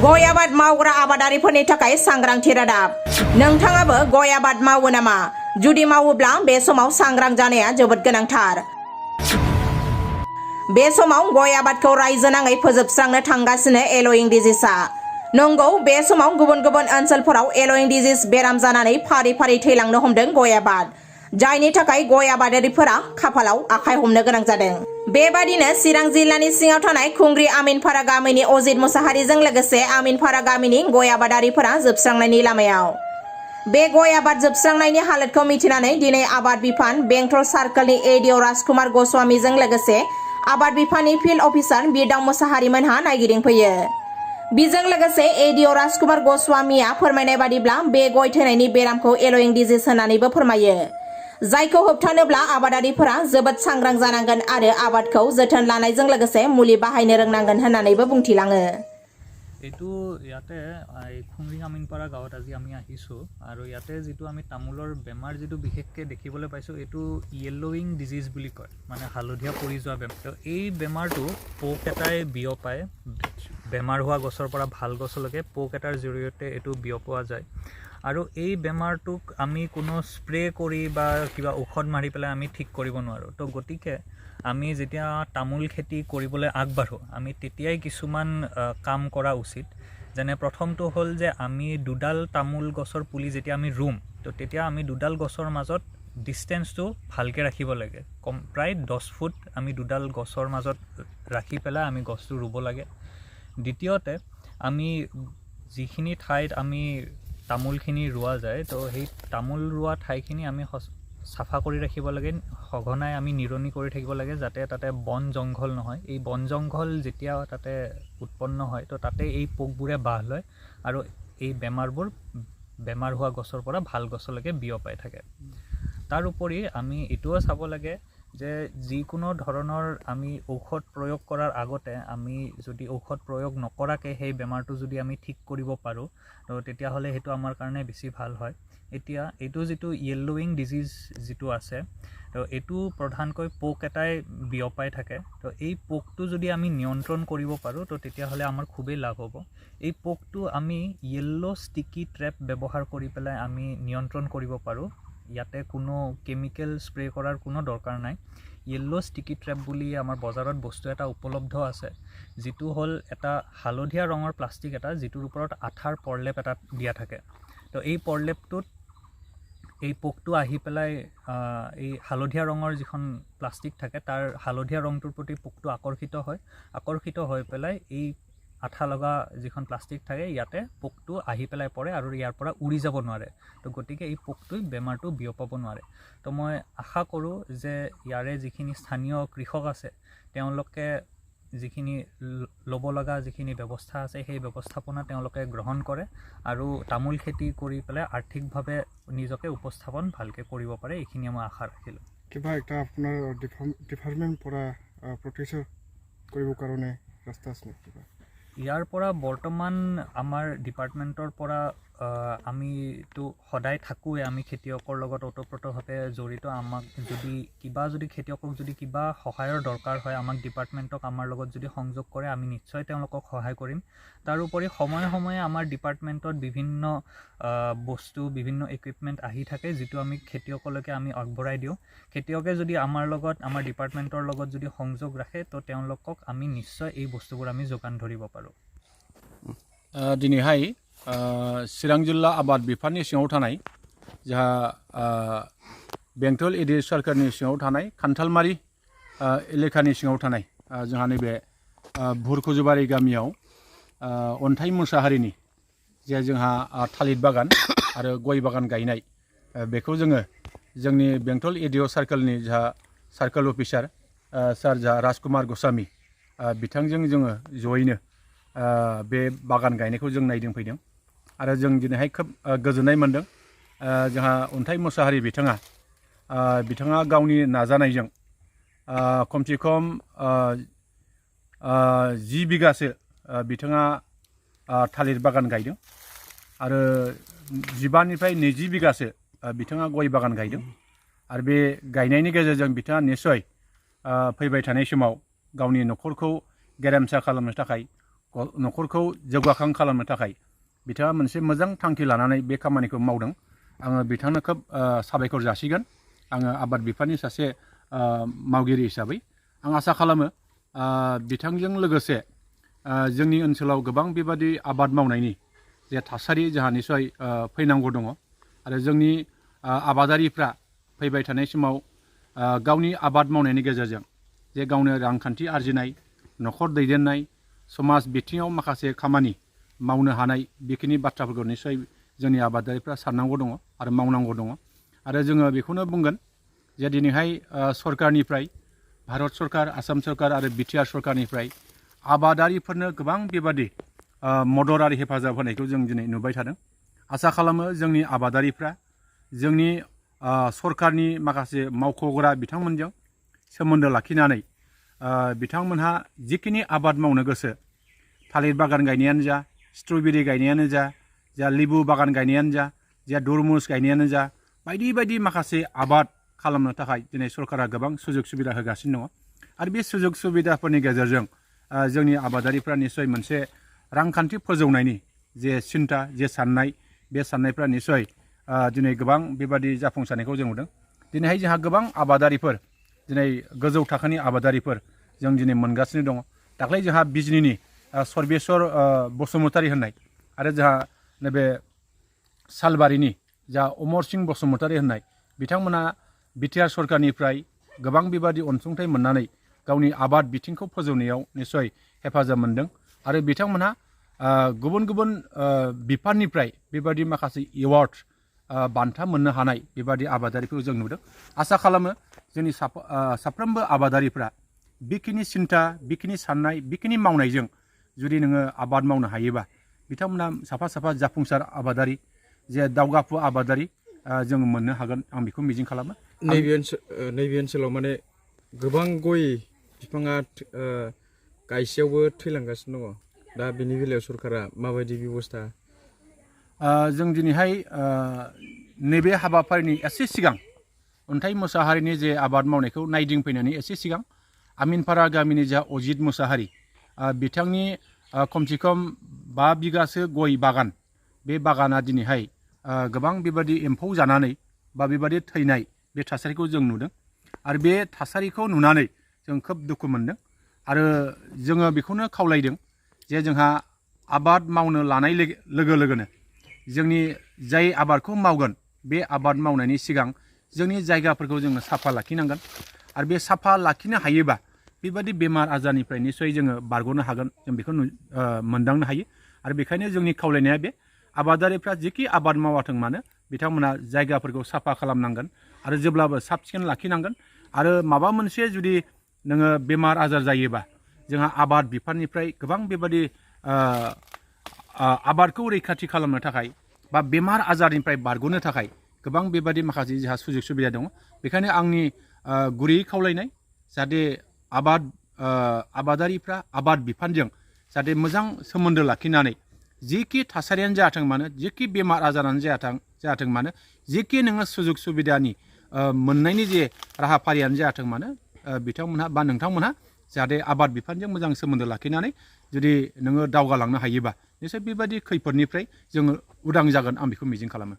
गय आबाद मावग्रा आबादारिफोरनि थाखाय सांग्रांथि रादाब। नोंथाङाबो गय आबाद मावो नामा? जुदि मावोब्ला बे समाव सांग्रां जानाया जोबोद गोनांथार। बे समाव गय आबादखौ रायजो नाङै फोजोबस्रांनो थांगासिनो एल'इं डिजिसआ। नंगौ, बे समाव गुबुन गुबुन ओनसोलफोराव एल'इं डिजिस बेराम जानानै फारि फारि थैलांनो हमदों गय आबाद, जायनि थाखाय गय आबादारिफोरा खाफालाव आखाइ हमनो गोनां जादों। बेबादिनो चिरां जिल्लानि सिङाव थानाय खुंग्रि आमिनफारा गामिनि अजित मुसाहारिजों लोगोसे आमिनफारा गामिनि गय आबादारिफोरा जोबस्रांनायनि लामायाव। बे गय आबाद जोबस्रांनायनि हालोदखौ मिथिनानै दिनै आबाद बिफान बेंटल सार्कलनि एडिअ राजकुमार गस्वामीजों लोगोसे आबाद बिफाननि फिल्ड अफिसार बिरदाव मुसाहारिमोनहा नायगिदिंफैयो। बिजों लोगोसे एडिअ राजकुमार गस्वामीया फोरमायनाय बादिब्ला बे गय थैनायनि बेरामखौ एल'इं डिजिस होननानैबो फोरमायो, जायखौ होबथानोब्ला आबादारिफोरा जोबोद सांग्रां जानांगोन आरो आबादखौ जोथोन लानायजों लोगोसे मुलि बाहायनो रोंनांगोन होननानैबो बुंथिलाङो। এইটো ইয়াতে খুংৰি আমিনপাৰা গাঁৱত আজি আমি আহিছোঁ আৰু ইয়াতে যিটো আমি তামোলৰ বেমাৰ যিটো বিশেষকৈ দেখিবলৈ পাইছোঁ এইটো য়েল্ল'ইং ডিজিজ বুলি কয়, মানে হালধীয়া পৰি যোৱা বেমাৰ। তো এই বেমাৰটো পোক এটাই বিয়পায়, বেমাৰ হোৱা গছৰ পৰা ভাল গছলৈকে পোক এটাৰ জৰিয়তে এইটো বিয়পোৱা যায়। আৰু এই বেমাৰটোক আমি কোনো স্প্ৰে কৰি বা কিবা ঔষধ মাৰি পেলাই আমি ঠিক কৰিব নোৱাৰোঁ। তো গতিকে আমি যেতিয়া তামোল খেতি কৰিবলৈ আগবাঢ়োঁ আমি তেতিয়াই কিছুমান কাম কৰা উচিত। যেনে প্ৰথমটো হ'ল যে আমি দুডাল তামোল গছৰ পুলি যেতিয়া আমি ৰুম, তো তেতিয়া আমি দুডাল গছৰ মাজত ডিষ্টেঞ্চটো ভালকৈ ৰাখিব লাগে। প্ৰায় 10 ফুট আমি দুডাল গছৰ মাজত ৰাখি পেলাই আমি গছটো ৰুব লাগে। দ্বিতীয়তে আমি যিখিনি ঠাইত আমি তামোলখিনি ৰোৱা যায়, তো সেই তামোল ৰোৱা ঠাইখিনি আমি চাফা কৰি ৰাখিব লাগে, সঘনাই আমি নিৰণি কৰি থাকিব লাগে যাতে তাতে বন জংঘল নহয়। এই বন জংঘল যেতিয়া তাতে উৎপন্ন হয় তো তাতে এই পোকবোৰে বাহ লয় আৰু এই বেমাৰ হোৱা গছৰ পৰা ভাল গছলৈকে বিয়পাই থাকে। তাৰ উপৰি আমি এইটোও চাব লাগে যে যিকোনো ধৰণৰ আমি ঔষধ প্ৰয়োগ কৰাৰ আগতে আমি যদি ঔষধ প্ৰয়োগ নকৰাকৈ সেই বেমাৰটো যদি আমি ঠিক কৰিব পাৰোঁ তো তেতিয়াহ'লে সেইটো আমাৰ কাৰণে বেছি ভাল হয়। এতিয়া এইটো যিটো য়েল্ল'ইং ডিজিজ যিটো আছে, তো এইটো প্ৰধানকৈ পোক এটাই বিয়পাই থাকে। তো এই পোকটো যদি আমি নিয়ন্ত্ৰণ কৰিব পাৰোঁ তো তেতিয়াহ'লে আমাৰ খুবেই লাভ হ'ব। এই পোকটো আমি য়েল্ল' ষ্টিকি ট্ৰেপ ব্যৱহাৰ কৰি পেলাই আমি নিয়ন্ত্ৰণ কৰিব পাৰোঁ। ইয়াতে কোনো কেমিকেল স্প্ৰে কৰাৰ কোনো দৰকাৰ নাই। য়েল্ল' ষ্টিকি ট্ৰেপ বুলি আমাৰ বজাৰত বস্তু এটা উপলব্ধ আছে, যিটো হ'ল এটা হালধীয়া ৰঙৰ প্লাষ্টিক এটা, যিটোৰ ওপৰত আঠাৰ পৰলেপ এটা দিয়া থাকে। তো এই পৰলেপটোত এই পোকটো আহি পেলাই এই হালধীয়া ৰঙৰ যিখন প্লাষ্টিক থাকে তাৰ হালধীয়া ৰংটোৰ প্ৰতি পোকটো আকৰ্ষিত হৈ পেলাই এই আঠা লগা যিখন প্লাষ্টিক থাকে ইয়াতে পোকটো আহি পেলাই পৰে আৰু ইয়াৰ পৰা উৰি যাব নোৱাৰে। তো গতিকে এই পোকটোই বেমাৰটো বিয়পাব নোৱাৰে। তো মই আশা কৰোঁ যে ইয়াৰে যিখিনি স্থানীয় কৃষক আছে তেওঁলোকে যিখিনি ল'ব লগা যিখিনি ব্যৱস্থা আছে সেই ব্যৱস্থাপনা তেওঁলোকে গ্ৰহণ কৰে আৰু তামোল খেতি কৰি পেলাই আৰ্থিকভাৱে নিজকে উপস্থাপন ভালকৈ কৰিব পাৰে, এইখিনি মই আশা ৰাখিলোঁ। কিবা এটা আপোনাৰ ডিপাৰ্টমেণ্ট পৰা প্ৰটেকশ্যন কৰিবৰ কাৰণে ৰাস্তা আছে কিবা? ইয়াৰ পৰা বৰ্তমান আমাৰ ডিপাৰ্টমেণ্টৰ পৰা আমিতো সদায় থাকোঁৱে, আমি খেতিয়কৰ লগত ওতঃপ্ৰোতভাৱে জড়িত। আমাক যদি খেতিয়কক যদি কিবা সহায়ৰ দৰকাৰ হয় আমাক ডিপাৰ্টমেণ্টক আমাৰ লগত যদি সংযোগ কৰে আমি নিশ্চয় তেওঁলোকক সহায় কৰিম। তাৰোপৰি সময়ে সময়ে আমাৰ ডিপাৰ্টমেণ্টত বিভিন্ন বস্তু বিভিন্ন ইকুইপমেণ্ট আহি থাকে যিটো আমি খেতিয়কলৈকে আমি আগবঢ়াই দিওঁ। খেতিয়কে যদি আমাৰ ডিপাৰ্টমেণ্টৰ লগত যদি সংযোগ ৰাখে তো তেওঁলোকক আমি নিশ্চয় এই বস্তুবোৰ আমি যোগান ধৰিব পাৰোঁ। दिनैहाय चिरां जिल्ला आबाद बिफाननि सिङाव थानाय जोंहा बेंटल एडिअ सार्कलनि सिङाव थानाय खान्थालमारि एलेकानि सिङाव थानाय जोंहा नैबे भुरखुजुबारि गामियाव अन्थाइ मुसाहारिनि जे जोंहा थालिर बागान आरो गय बागान गायनाय बेखौ जोंनि बेंटल एडिअ सार्कलनि जोंहा सार्कल अफिसार सार जोंहा राजकुमार गस्वामी बिथांजों जोङो जयैनो बे बागान गायनायखौ जों नायदिंफैदों आरो जों दिनैहाय खोब गोजोननाय मोनदों। जोंहा अन्थाइ मुसाहारि बिथाङा गावनि नाजानायजों खमसे खम 10 बिगासो बिथाङा थालिर बागान गायदों आरो 15निफ्राय 20 बिगासो बिथाङा गय बागान गायदों आरो बे गायनायनि गेजेरजों बिथाङा निस्सय फैबाय थानाय समाव गावनि न'खरखौ गेरेमसा खालामनो थाखाय न'खरखौ जौगाखां खालामनो थाखाय बिथाङा मोनसे मोजां थांखि लानानै बे खामानिखौ मावदों। आङो बिथांनो खोब साबायखर जासिगोन। आङो आबाद बिफाननि सासे मावगिरि हिसाबै आं आसा खालामो बिथांजों लोगोसे जोंनि ओनसोलाव गोबां बेबादि आबाद मावनायनि जे थासारि जोंहा निसय फैनांगौ दङ आरो जोंनि आबादारिफ्रा फैबाय थानाय समाव गावनि आबाद मावनायनि गेजेरजों जे गावनो रांखान्थि आरजिनाय, न'खर दैदेननाय, समाज बिथिङाव माखासे खामानि मावनो हानाय बेखिनि बाथ्राफोरखौ निसय जोंनि आबादारिफ्रा साननांगौ दङ आरो मावनांगौ दङ। आरो जोङो बेखौनो बुंगोन जे दिनैहाय सरकारनिफ्राय भारत सरकार, आसाम सरकार आरो बिटिआर सरकारनिफ्राय आबादारिफोरनो गोबां बेबादि मदद आरो हेफाजाब होनायखौ जों दिनै नुबाय थादों। आसा खालामो जोंनि आबादारिफ्रा जोंनि सरकारनि माखासे मावख'ग्रा बिथांमोनजों सोमोन्दो लाखिनानै बिथांमोनहा जिखिनि आबाद मावनो गोसो, थालिर बागान गायनायानो जा, स्ट्रबेरि गायनायानो जा, लेबु बागान गायनायानो जा दुरमुस गायनायानो जा, बायदि बायदि माखासे आबाद खालामनो थाखाय दिनै सरकारा गोबां सुजुग सुबिदा होगासिनो दङ। आरो बे सुजुग सुबिदाफोरनि गेजेरजों जोंनि आबादारिफ्रा निसय मोनसे रांखान्थि फोजौनायनि जे सिन्था, जे साननाय, बे साननायफ्रा निसय दिनै गोबां बेबादि जाफुंसारनायखौ जों नुदों। दिनैहाय जोंहा गोबां आबादारिफोर, दिनै गोजौ थाखोनि आबादारिफोर जों दिनै मोनगासिनो दङ। दाख्लै जोंहा बिजनीनि सर्बेस्वर बसुमतारी होननाय आरो जोंहा नैबे सालबारिनि जा अमर सिंह बसुमतारी होननाय बिथांमोना बिटिआर सरकारनिफ्राय गोबां बेबादि अनसुंथाइ मोननानै गावनि आबाद बिथिंखौ फोजौनायाव निसय हेफाजाब मोनदों। आरो बिथांमोनहा गुबुन गुबुन बिफाननिफ्राय बेबादि माखासे एवार्ड बान्था मोननो हानाय बेबादि आबादारिफोरखौ जों नुदों। आसा खालामो जोंनि साफ्रोमबो आबादारिफ्रा बेखिनि सिन्था, बेखिनि साननाय, बेखिनि मावनायजों जुदि नोङो आबाद मावनो हायोबा बिथांमोना साफा साफा जाफुंसार आबादारि, जे दावगाफु आबादारि जों मोननो हागोन, आं बेखौ मिजिं खालामो। नैबे ओनसोलाव माने गोबां गय बिफाङा गायसेयावबो थैलांगासिनो दङ। दा बेनि बेलायाव सरकारा माबायदि बेबस्था? जों दिनैहाय नैबे हाबाफारिनि एसे सिगां अन्थाइ मोसाहारिनि जे आबाद मावनायखौ नायदिंफैनायनि एसे सिगां आमिनपारा गामिनि जा अजित मोसाहारि बिथांनि खमसे खम 5 बिगासो गय बागान, बे बागाना दिनैहाय गोबां बेबादि एम्फौ जानानै बा बेबादि थैनाय बे थासारिखौ जों नुदों। आरो बे थासारिखौ नुनानै जों खोब दुखु मोनदों। आरो जोङो बेखौनो खावलायदों जे जोंहा आबाद मावनो लानाय लोगो लोगोनो जोंनि जाय आबादखौ मावगोन बे आबाद मावनायनि सिगां जोंनि जायगाफोरखौ जोङो साफा लाखिनांगोन। आरो बे साफा लाखिनो हायोबा बेबादि बेमार आजारनिफ्राय निसय जोङो बारग'नो हागोन, जों बेखौ मोनदांनो हायो। आरो बेखायनो जोंनि खावलायनाया बे आबादारिफ्रा जेखि आबाद मावाथों मानो बिथांमोना जायगाफोरखौ साफा खालामनांगोन आरो जेब्लाबो साब सिखोन लाखिनांगोन। आरो माबा मोनसे जुदि नोङो बेमार आजार जायोबा जोंहा आबाद बिफाननिफ्राय गोबां बेबादि आबादखौ रैखाथि खालामनो थाखाय बा बेमार आजारनिफ्राय बारग'नो थाखाय गोबां बेबादि माखासे जोंहा सुजुग सुबिदा दङ। बेखायनो आंनि गुरैयै खावलायनाय जाहाथे आबादारिफ्रा आबाद बिफानजों जाहाथे मोजां सोमोन्दो लाखिनानै जिखि थासारियानो जाथों मानो, जिखि बेमार आजारानो जाथों मानो, जिखि नोङो सुजुग सुबिदानि मोननायनि जे राहाफारियानो जाथों मानो बिथांमोनहा बा नोंथांमोनहा जाहाथे आबाद बिफानजों मोजां सोमोन्दो लाखिनानै जुदि नोङो दावगालांनो हायोबा निसय बेबादि खैफोदनिफ्राय जोङो उदां जागोन, आं बेखौ मिजिं खालामो।